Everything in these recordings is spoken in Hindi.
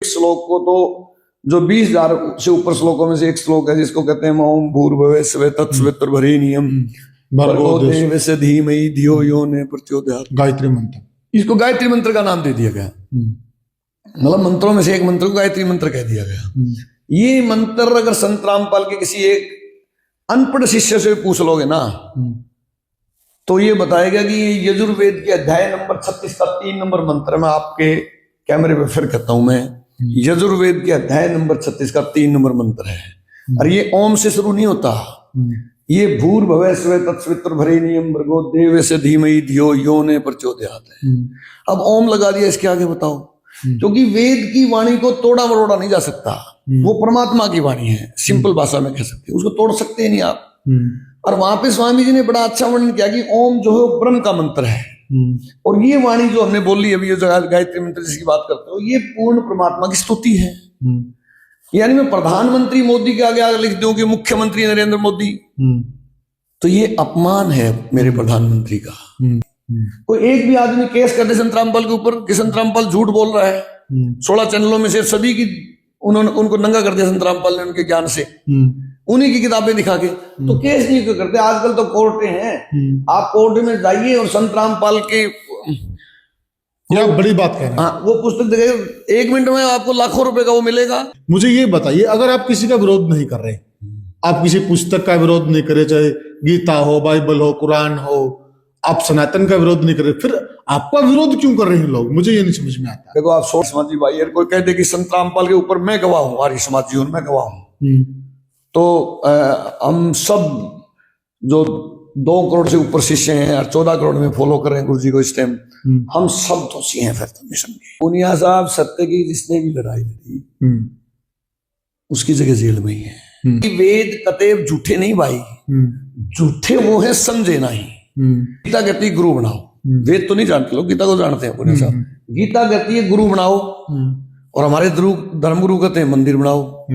श्लोक को तो जो 20,000 से ऊपर श्लोकों में से एक श्लोक है जिसको कहते हैं ओम भूर्भुवः स्वः तत्सवितुर्वरेण्यं भर्गो देवस्य धीमहि धियो यो न प्रचोदयात्। गायत्री मंत्र, इसको गायत्री मंत्र का नाम दे दिया गया। मतलब मंत्रों में से एक मंत्र को गायत्री मंत्र कह दिया गया। ये मंत्र अगर संत रामपाल के किसी एक अनपढ़ शिष्य से पूछ लोगे ना तो ये बताएगा कि ये यजुर्वेद के अध्याय नंबर 36 का 3 नंबर मंत्र में आपके कैमरे पे फिर कहता हूं मैं, यजुर्वेद के अध्याय नंबर 36 का 3 नंबर मंत्र है। और ये ओम से शुरू नहीं होता, ये भूर्भुवः स्वः तत्सवितुर्वरेण्यं भर्गो देवस्य धीमहि धियो यो न प्रचोदयात् है। अब ओम लगा दिया, इसके आगे बताओ, क्योंकि वेद की वाणी को तोड़ा मरोड़ा नहीं जा सकता। वो परमात्मा की वाणी है, सिंपल भाषा में कह सकते हैं, उसको तोड़ सकते नहीं आप। और वहां पे स्वामी जी ने बड़ा अच्छा वर्णन किया कि ओम जो है ब्रह्म का मंत्र है, और ये वाणी जो हमने बोली अभी, ये जो गायत्री मंत्र जिसकी बात करते हो, ये पूर्ण परमात्मा की स्तुति है। यानी मैं प्रधानमंत्री मोदी के आगे लिख दूं कि मुख्यमंत्री नरेंद्र मोदी, तो ये अपमान है मेरे प्रधानमंत्री का। कोई एक भी आदमी केस कर दे संत रामपाल के ऊपर कि संत रामपाल झूठ बोल रहा है, 16 चैनलों में से सभी की उनको नंगा कर दिया संत रामपाल ने उनके ज्ञान से, उन्हीं की किताबें दिखा के, तो केस नहीं क्यों करते? आजकल तो कोर्टें हैं, आप कोर्ट में जाइए और संत रामपाल के बड़ी बात कह रहे हैं। हाँ, वो पुस्तक दिखाइए, 1 मिनट में आपको लाखों रुपए का वो मिलेगा। मुझे ये बताइए, अगर आप किसी का विरोध नहीं कर रहे, आप किसी पुस्तक का विरोध नहीं करे, चाहे गीता हो, बाइबल हो, कुरान हो, आप सनातन का विरोध नहीं कर रहे, फिर आपका विरोध क्यों कर रहे हैं लोग? मुझे ये नहीं समझ में आता। देखो आप सोच समाजी भाई, यार कोई कह दे कि संत रामपाल के ऊपर मैं गवाह हूं, आर्य समाज जीवन में गवाह हूं, तो हम सब जो 2 करोड़ से ऊपर शिष्य हैं और 14 करोड़ में फॉलो कर रहे हैं गुरु जी को इस टाइम, हम सब दोषी हैं फिर तो मिशन के। पुनिया साहब सत्य की जिसने भी लड़ाई लड़ी उसकी जगह जेल में ही है। वेद कतेब झूठे नहीं भाई, झूठे वो है समझे नहीं। गीता कहती है गुरु बनाओ, वेद तो नहीं जानते लोग, गीता को जानते हैं पुनिया साहब। गीता कहती है गुरु बनाओ, और हमारे धर्म गुरु कहते हैं मंदिर बनाओ।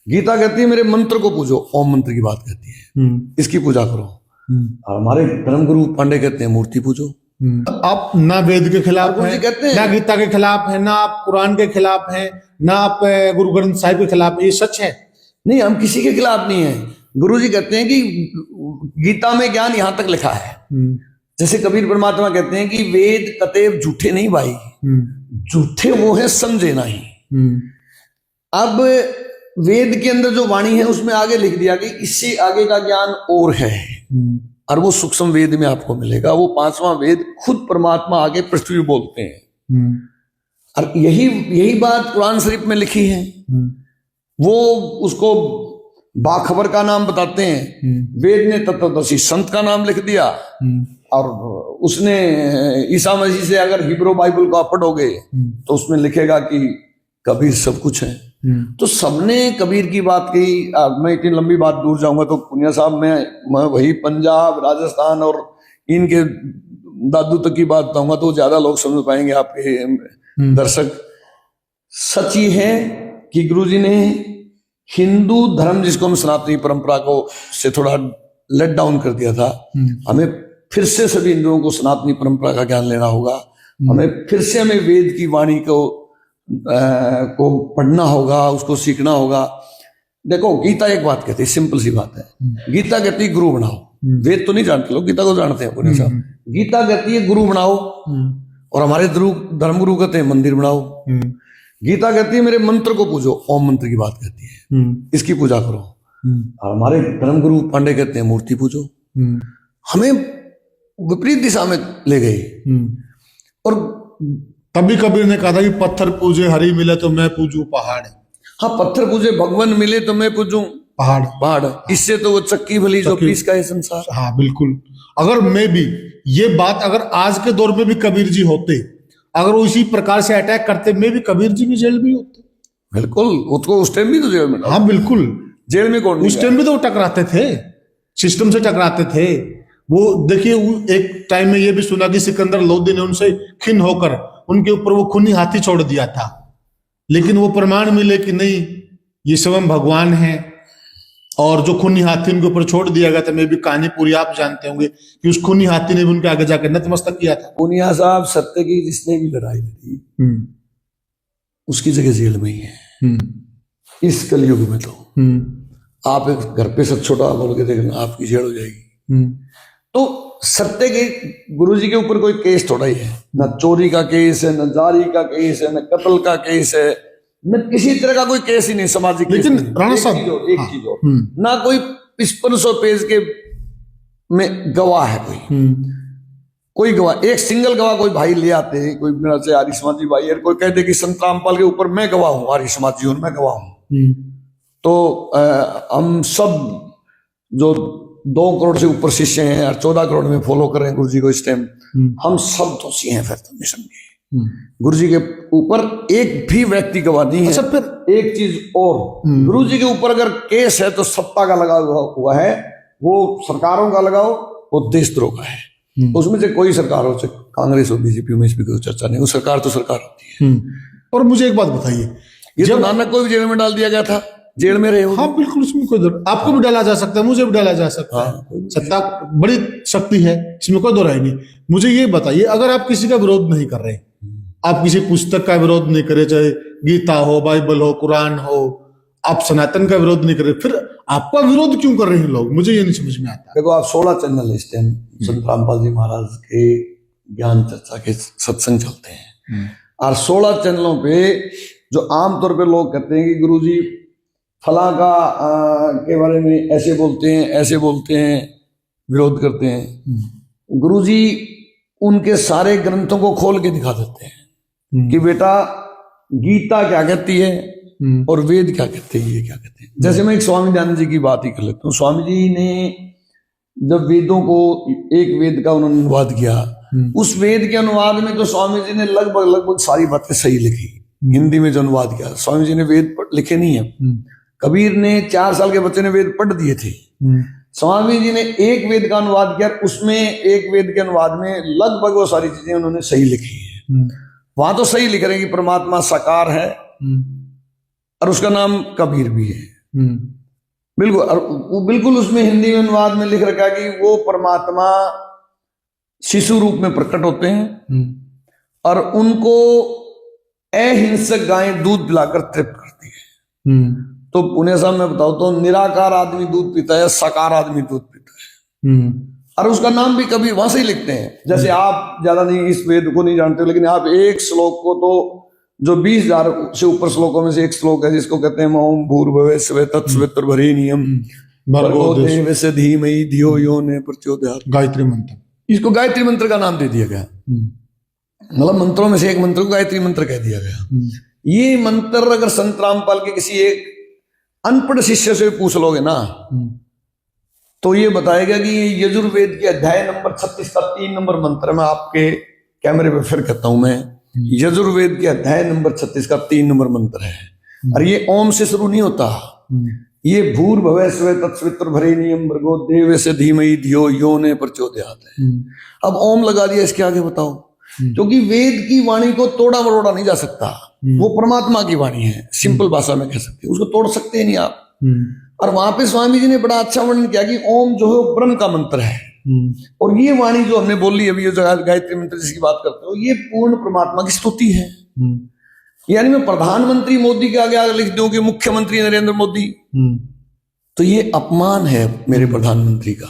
गीता कहती है मेरे मंत्र को पूजो, ओम मंत्र की बात कहती है, इसकी पूजा करो। और हमारे धर्म गुरु पांडे कहते हैं मूर्ति पूजो। आप ना वेद के खिलाफ हैं, ना गीता के खिलाफ हैं, ना आप कुरान के खिलाफ हैं, ना आप गुरु ग्रंथ साहिब के खिलाफ। ये सच है? नहीं, हम किसी के खिलाफ नहीं है। गुरु जी कहते हैं कि गीता में ज्ञान यहां तक लिखा है, जैसे कबीर परमात्मा कहते हैं कि वेद कतेब झूठे नहीं भाई, झूठे वो है समझे नहीं। अब वेद के अंदर जो वाणी है उसमें आगे लिख दिया कि इससे आगे का ज्ञान और है, और वो सूक्ष्म वेद में आपको मिलेगा। वो 5वां वेद खुद परमात्मा आगे पृथ्वी बोलते हैं, और यही बात कुरान शरीफ में लिखी है। वो उसको बाखबर का नाम बताते हैं, वेद ने तत्वदर्शी संत का नाम लिख दिया, और उसने ईसा मसीह से अगर हिब्रू बाइबल को आप पढ़ोगे तो उसमें लिखेगा कि कबीर सब कुछ है। तो सबने कबीर की बात कही। मैं इतनी लंबी बात दूर जाऊंगा तो पुनिया साहब मैं वही पंजाब, राजस्थान और इनके दादू तक की बात बताऊंगा तो ज्यादा लोग समझ पाएंगे आपके दर्शक। सच ये है कि गुरुजी ने हिंदू धर्म, जिसको हम सनातनी परंपरा को से थोड़ा लेट डाउन कर दिया था, हमें फिर से सभी हिंदुओं को सनातनी परंपरा का ज्ञान लेना होगा। हमें फिर से वेद की वाणी को पढ़ना होगा, उसको सीखना होगा। देखो गीता एक बात कहती है, सिंपल सी बात है, गीता कहती है गुरु बनाओ। वेद तो नहीं जानते लोग, गीता को जानते हैं पुनिया साहब। गीता कहती है गुरु बनाओ, और हमारे धर्म गुरु कहते हैं मंदिर बनाओ। गीता कहती है मेरे मंत्र को पूजो, ओम मंत्र की बात कहती है, इसकी पूजा करो। और हमारे धर्म गुरु पांडे कहते हैं मूर्ति पूजो। हमें विपरीत दिशा में ले गई। और तभी कबीर ने कहा था कि पत्थर पूजे हरि मिले तो मैं पूजू पहाड़। हाँ, पत्थर पूजे भगवान मिले तो मैं पूजू पहाड़। इससे तो वो चक्की भली जो पीस का है संसार। हाँ बिल्कुल। अगर मैं भी ये बात, अगर आज के दौर में भी कबीर जी होते, अगर वो इसी प्रकार से अटैक करते, मैं भी कबीर जी भी जेल में होते। बिल्कुल, उसको उस टाइम भी तो जेल में। हाँ बिल्कुल, जेल में कौन? उस टाइम भी तो वो टकराते थे, सिस्टम से टकराते थे। वो देखिए, एक टाइम में ये भी सुना कि सिकंदर लोदी ने उनसे खिन्न होकर उनके ऊपर वो खूनी हाथी छोड़ दिया था, लेकिन वो प्रमाण मिले कि नहीं, ये स्वयं भगवान है। और जो खूनी हाथी उनके ऊपर छोड़ दिया गया था, मैं भी कहानी पूरी आप जानते होंगे कि उस खूनी हाथी ने भी उनके आगे जाकर नतमस्तक किया था। पुनिया साहब सत्य की जिसने भी लड़ाई लड़ी उसकी जगह जेल में ही है इस कलयुग में। तो आप एक घर पे सब छोटा बोल के देखना, आपकी जेल हो जाएगी। तो सत्य के गुरुजी के ऊपर कोई केस थोड़ा ही है, ना चोरी का केस है, न जारी का केस है, न कत्ल का केस है, न किसी तरह का कोई केस ही नहीं सामाजिक। लेकिन राणा साहब एक चीज और ना कोई 5500 पेज के में गवाह है, कोई गवाह, एक सिंगल गवाह कोई भाई ले आते हैं, कोई मेरा से आर्य समाजी भाई है, कोई कहते कि संत रामपाल के ऊपर मैं गवाह हूं, आर्य समाजी हूं, मैं गवाह हूं। तो हम सब जो 2 करोड़ से ऊपर शिष्य हैं और 14 करोड़ में फॉलो कर रहे हैं गुरु जी को इस टाइम, हम सब दोषी हैं फिर तो मिशन के। गुरु जी के ऊपर एक भी व्यक्ति गवाह नहीं है। अच्छा, फिर एक चीज और, गुरु जी के ऊपर अगर केस है तो सत्ता का लगा हुआ है, वो सरकारों का लगाओ, वो देशद्रोह का है। उसमें से कोई सरकार हो, चाहे कांग्रेस हो, बीजेपी में, इस पर कोई चर्चा नहीं, वो सरकार तो सरकार होती है। और मुझे एक बात बताइए, ये तो नानक को भी जेल में डाल दिया गया था, जेल में रहे हो। हाँ बिल्कुल, उसमें कोई दो, आपको भी डाला जा सकता है, मुझे भी डाला जा सकता है। सत्ता बड़ी शक्ति है, इसमें कोई दो राय नहीं। मुझे ये बताइए, अगर आप किसी का विरोध नहीं कर रहे, आप किसी पुस्तक का विरोध नहीं करे, चाहे गीता हो, बाइबल हो, कुरान हो, आप सनातन का विरोध नहीं कर रहे, फिर आपका विरोध क्यों कर रहे हैं लोग? मुझे ये नहीं समझ में आता। देखो, आप 16 चैनल इस टाइम संत रामपाल जी महाराज के ज्ञान चर्चा के सत्संग चलते हैं, और 16 चैनलों पे जो आमतौर पे लोग कहते हैं कि गुरुजी फला का के बारे में ऐसे बोलते हैं, ऐसे बोलते हैं, विरोध करते हैं, गुरुजी उनके सारे ग्रंथों को खोल के दिखा देते हैं कि बेटा गीता क्या कहती है और वेद क्या कहते हैं, ये क्या कहते हैं। जैसे मैं एक स्वामी दयानंद जी की बात ही कर लेता हूँ। स्वामी जी ने जब वेदों को, एक वेद का उन्होंने अनुवाद किया, उस वेद के अनुवाद में तो स्वामी जी ने लगभग सारी बातें सही लिखी। हिंदी में जो अनुवाद किया, स्वामी जी ने वेद लिखे नहीं है। कबीर ने 4 साल के बच्चे ने वेद पढ़ दिए थे। स्वामी जी ने एक वेद का अनुवाद किया, उसमें एक वेद के अनुवाद में लगभग वो सारी चीजें उन्होंने सही लिखी है। वहां तो सही लिख रहे हैं कि परमात्मा साकार है और उसका नाम कबीर भी है, बिल्कुल। और वो बिल्कुल उसमें हिंदी में अनुवाद में लिख रखा है कि वो परमात्मा शिशु रूप में प्रकट होते हैं और उनको अहिंसक गायें दूध पिलाकर तृप्त करती है। तो उन्हें साहब मैं बताऊं तो निराकार आदमी दूध पीता है, साकार आदमी दूध पीता है, और उसका नाम भी कभी वहां से ही लिखते हैं। जैसे आप ज्यादा नहीं इस वेद को नहीं जानते हो, लेकिन आप एक श्लोक को तो जो 20,000 से ऊपर श्लोकों में से एक श्लोक है जिसको कहते हैं ओम भूर्भुवः स्वः तत्सवितुर्वरेण्यं भर्गो देवस्य धीमहि धियो यो न प्रचोदयात्, गायत्री मंत्र। इसको गायत्री मंत्र का नाम दे दिया गया, मतलब मंत्रों में से एक मंत्र को गायत्री मंत्र कह दिया गया। ये मंत्र अगर संत रामपाल के किसी एक अनपढ़ शिष्य से पूछ लोगे ना, तो ये बताएगा कि यजुर्वेद के अध्याय नंबर 36 का 3 नंबर मंत्र, मैं आपके कैमरे पे फिर कहता हूं, मैं यजुर्वेद के अध्याय नंबर 36 का 3 नंबर मंत्र है। और ये ओम से शुरू नहीं होता, ये भूर्भुवः स्वः तत्सवितुर्वरेण्यं भर्गो देवस्य धीमहि धियो यो न प्रचोदयात् है। अब ओम लगा दिया, इसके आगे बताओ, क्योंकि वेद की वाणी को तोड़ा मरोड़ा नहीं जा सकता, वो परमात्मा की वाणी है, सिंपल भाषा में कह सकते हैं, उसको तोड़ सकते ही नहीं आप। और वहां पे स्वामी जी ने बड़ा अच्छा वर्णन किया कि ओम जो है वो ब्रह्म का मंत्र है, और ये वाणी जो हमने बोली अभी, गायत्री मंत्र जिसकी बात करते हो, ये पूर्ण परमात्मा की स्तुति है। यानी मैं प्रधानमंत्री मोदी के आगे लिख दूं कि मुख्यमंत्री नरेंद्र मोदी, तो ये अपमान है मेरे प्रधानमंत्री का।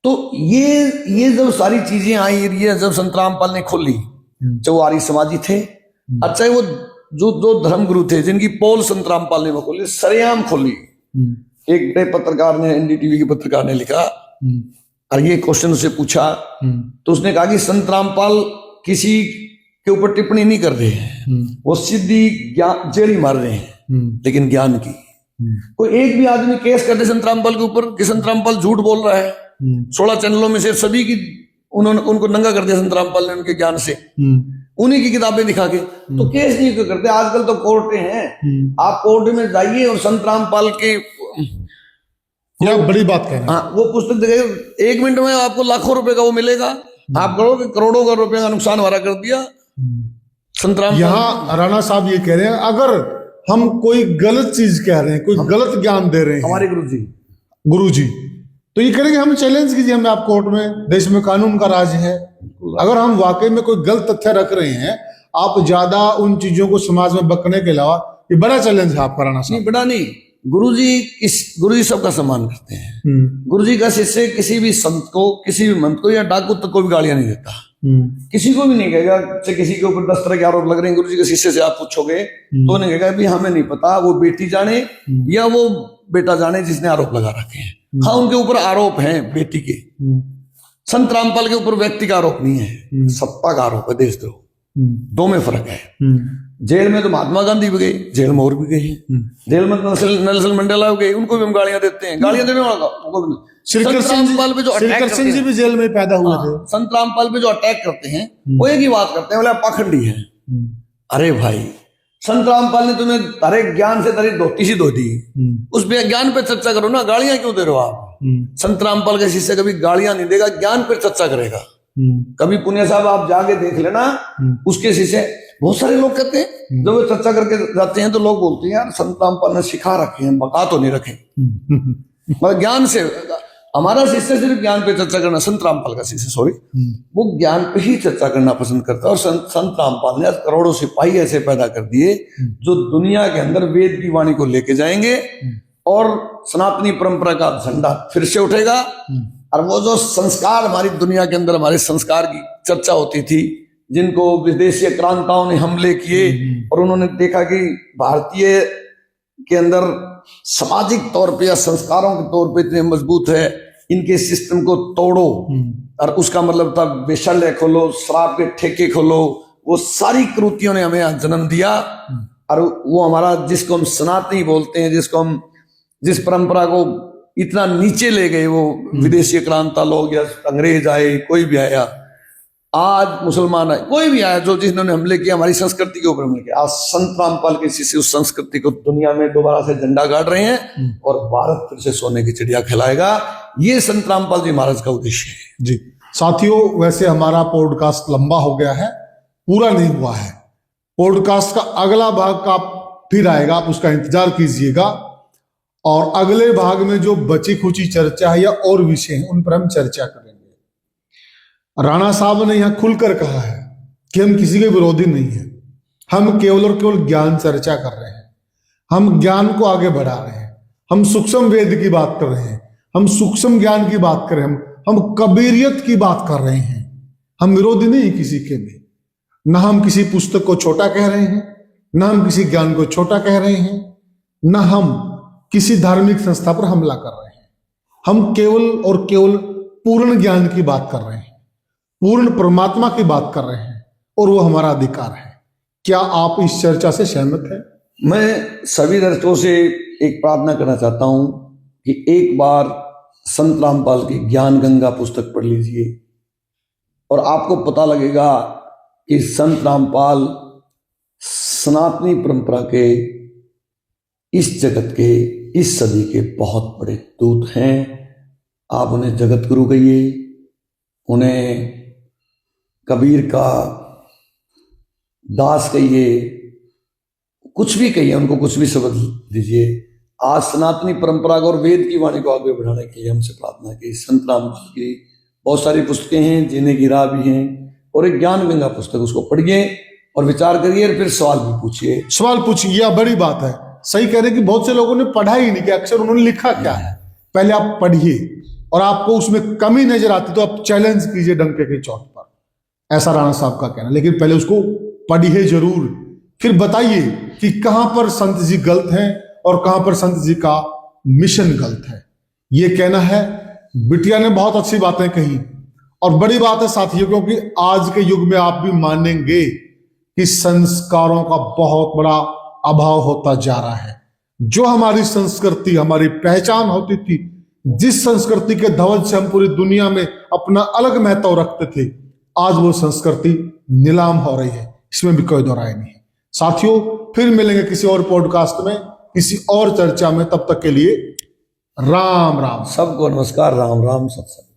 तो ये जब सारी चीजें आई, ये जब संत रामपाल ने खोली, चाहे वो आर्य समाजी थे, अच्छा वो जो धर्म गुरु थे जिनकी पोल संत रामपाल ने वो खोली, सरेआम खोली। एक बड़े पत्रकार ने, एनडीटीवी के पत्रकार ने लिखा और ये क्वेश्चन उसे पूछा, तो उसने कहा कि संत रामपाल किसी के ऊपर टिप्पणी नहीं कर रहे हैं, वो सीधी जेड़ी मार रहे हैं, लेकिन ज्ञान की। कोई एक भी आदमी केस कर दे संत रामपाल के ऊपर कि संत रामपाल झूठ बोल रहा है, 16 चैनलों में से सभी की उनको नंगा कर दिया संत रामपाल ने उनके ज्ञान से, उन्हीं की किताबें दिखा के, तो केस नहीं क्यों करते? आजकल तो कोर्टें हैं, आप कोर्ट में जाइए और संत रामपाल के क्या बड़ी बात कह रहे हैं। हाँ, वो पुस्तक दिखाइए, 1 मिनट में आपको लाखों रुपए का वो मिलेगा, आप करोगे करोड़ों का रुपए का नुकसान हमारा कर दिया संत रामपाल। यहाँ राणा साहब ये कह रहे हैं, अगर हम कोई गलत चीज कह रहे हैं, कोई गलत ज्ञान दे रहे हैं हमारे गुरु जी, तो ये करेंगे, हम चैलेंज कीजिए हमें, आप कोर्ट में, देश में कानून का राज है। अगर हम वाकई में कोई गलत तथ्य रख रहे हैं, आप ज्यादा उन चीजों को समाज में बकने के अलावा, ये बड़ा चैलेंज है आपका राणा साहब। नहीं, बड़ा नहीं। गुरुजी सबका सम्मान करते हैं। गुरुजी का शिष्य किसी भी संत को, किसी भी मंत्र को या डाकू तक को भी गालियां नहीं देता। किसी को भी नहीं कहेगा। चाहे किसी के ऊपर 10 तरह के आरोप लग रहे हैं, गुरुजी के शिष्य से आप पूछोगे तो नहीं कहेगा भी हमें नहीं पता, वो बेटी जाने या वो बेटा जाने जिसने आरोप लगा रखे हैं। हाँ, उनके ऊपर आरोप हैं बेटी के। संत रामपाल के ऊपर व्यक्ति का आरोप नहीं है, सत्ता का आरोप है, देशद्रोह। दो में फर्क है। जेल में तो महात्मा गांधी भी गए, जेल में और भी गए हैं। जेल में नेल्सन मंडेला भी गए, उनको भी हम गालियां देते हैं। गालियां देने वाला श्री कृष्ण पे जो कृष्ण जी भी जेल में पैदा हुए थे। संत रामपाल पे जो अटैक करते हैं वो एक ही बात करते हैं, बोले आप पाखंडी हैं। अरे भाई, संत रामपाल ने तुम्हें तारे ज्ञान से तारी धोती सी धो दी, उस पे ज्ञान पे चर्चा करो ना। गालियां क्यों दे रहे हो आप? संत रामपाल का शिष्य कभी गालियां नहीं देगा, ज्ञान पर चर्चा करेगा। कभी पुण्य साहब आप जाके देख लेना, उसके शिष्य बहुत सारे लोग कहते हैं, जब वो चर्चा करके जाते हैं तो लोग बोलते हैं यार संत रामपाल ने सिखा रखे हैं, बका तो नहीं रखे। मतलब ज्ञान से, हमारा शिष्य सिर्फ ज्ञान पे चर्चा करना, संत रामपाल का शिष्य सॉरी, वो ज्ञान पे ही चर्चा करना पसंद करता है। और संत रामपाल ने आज करोड़ों सिपाही ऐसे पैदा कर दिए जो दुनिया के अंदर वेद की वाणी को लेके जाएंगे और सनातनी परंपरा का झंडा फिर से उठेगा। और वो जो संस्कार हमारी दुनिया के अंदर, हमारे संस्कार की चर्चा होती थी, जिनको विदेशी आक्रांताओं ने हमले किए और उन्होंने देखा कि भारतीय के अंदर सामाजिक तौर पे या संस्कारों के तौर पे इतने मजबूत है, इनके सिस्टम को तोड़ो। और उसका मतलब था वेश्यालय खोलो, शराब के ठेके खोलो, वो सारी कृतियों ने हमें जन्म दिया। और वो हमारा, जिसको हम सनातनी बोलते हैं, जिसको हम, जिस परंपरा को इतना नीचे ले गए वो विदेशी आक्रांता लोग या अंग्रेज आए, कोई भी आया, आज मुसलमान आए, कोई भी आया, जो जिन्होंने हमले किया हमारी संस्कृति के ऊपर हमले किया, आज संत रामपाल के शिष्य उस संस्कृति को दुनिया में दोबारा से झंडा गाड़ रहे हैं और भारत फिर से सोने की चिड़िया खिलाएगा। ये संत रामपाल जी महाराज का उद्देश्य है। जी साथियों, वैसे हमारा पॉडकास्ट लंबा हो गया है, पूरा नहीं हुआ है। पॉडकास्ट का अगला भाग का फिर आएगा, आप उसका इंतजार कीजिएगा। और अगले भाग में जो बची खुची चर्चा है या और विषय हैं, उन पर हम चर्चा करेंगे। राणा साहब ने यहां खुलकर कहा है कि हम किसी के विरोधी नहीं हैं, हम केवल और केवल ज्ञान चर्चा कर रहे हैं, हम ज्ञान को आगे बढ़ा रहे हैं, हम सूक्ष्म वेद की बात कर रहे हैं, हम सूक्ष्म ज्ञान की बात कर रहे हैं, हम कबीरियत की बात कर रहे हैं। हम विरोधी नहीं किसी के भी, ना हम किसी पुस्तक को छोटा कह रहे हैं, ना हम किसी ज्ञान को छोटा कह रहे हैं, ना हम किसी धार्मिक संस्था पर हमला कर रहे हैं। हम केवल और केवल पूर्ण ज्ञान की बात कर रहे हैं, पूर्ण परमात्मा की बात कर रहे हैं, और वो हमारा अधिकार है। क्या आप इस चर्चा से सहमत हैं? मैं सभी दर्शकों से एक प्रार्थना करना चाहता हूं कि एक बार संत रामपाल की ज्ञान गंगा पुस्तक पढ़ लीजिए और आपको पता लगेगा कि संत रामपाल सनातनी परंपरा के, इस जगत के, इस सदी के बहुत बड़े दूत हैं। आप उन्हें जगत गुरु कहिए, उन्हें कबीर का दास कहिए, कुछ भी कहिए, उनको कुछ भी शब्द दीजिए। आज सनातनी परंपरा को और वेद की वाणी को आगे बढ़ाने के लिए हमसे प्रार्थना की। संत रामपाल की बहुत सारी पुस्तकें हैं, जीने की राह भी हैं, और एक ज्ञान गंगा पुस्तक, उसको पढ़िए और विचार करिए और फिर सवाल भी पूछिए। सवाल पूछिए, यह बड़ी बात है। सही कह रहे कि बहुत से लोगों ने पढ़ा ही नहीं कि अक्सर उन्होंने लिखा क्या है। पहले आप पढ़िए और आपको उसमें कमी नजर आती तो आप चैलेंज कीजिए डंके की चोट पर, ऐसा राणा साहब का कहना। लेकिन पहले उसको पढ़िए जरूर, फिर बताइए कि कहां पर संत जी गलत हैं और कहां पर संत जी का मिशन गलत है। ये कहना है। बिटिया ने बहुत अच्छी बातें कही और बड़ी बात है साथियों, क्योंकि आज के युग में आप भी मानेंगे कि संस्कारों का बहुत बड़ा अभाव होता जा रहा है। जो हमारी संस्कृति, हमारी पहचान होती थी, जिस संस्कृति के धवज से हम पूरी दुनिया में अपना अलग महत्व रखते थे, आज वो संस्कृति नीलाम हो रही है, इसमें भी कोई दो राय नहीं है। साथियों, फिर मिलेंगे किसी और पॉडकास्ट में, किसी और चर्चा में। तब तक के लिए राम राम। सबको नमस्कार। राम राम। सत्संग।